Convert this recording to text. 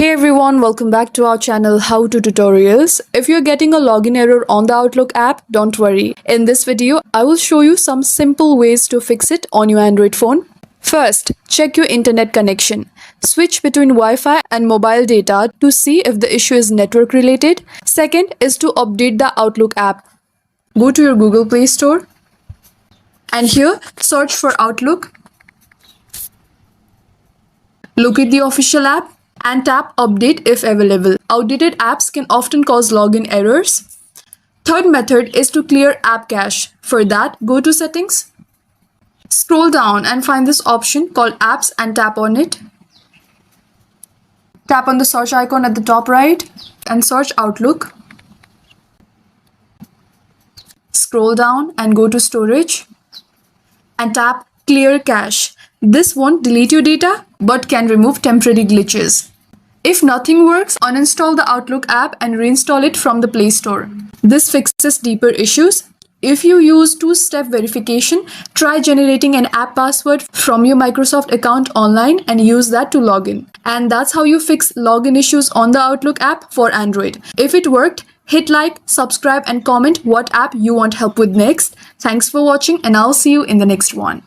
Hey everyone, welcome back to our channel How to Tutorials. If you're getting a login error on the Outlook app, don't worry. In this video, I will show you some simple ways to fix it on your Android phone. First, check your internet connection. Switch between Wi-Fi and mobile data to see if the issue is network related. Second is to update the Outlook app. Go to your Google Play Store and here search for Outlook. Look at the official app and tap Update if available. Outdated apps can often cause login errors. Third method is to clear app cache. For that, go to Settings. Scroll down and find this option called Apps and tap on it. Tap on the search icon at the top right and search Outlook. Scroll down and go to Storage and tap Clear Cache. This won't delete your data but can remove temporary glitches. If nothing works, uninstall the Outlook app and reinstall it from the Play Store. This fixes deeper issues. If you use two-step verification, try generating an app password from your Microsoft account online and use that to log in. And that's how you fix login issues on the Outlook app for Android. If it worked, hit like, subscribe and comment what app you want help with next. Thanks for watching and I'll see you in the next one.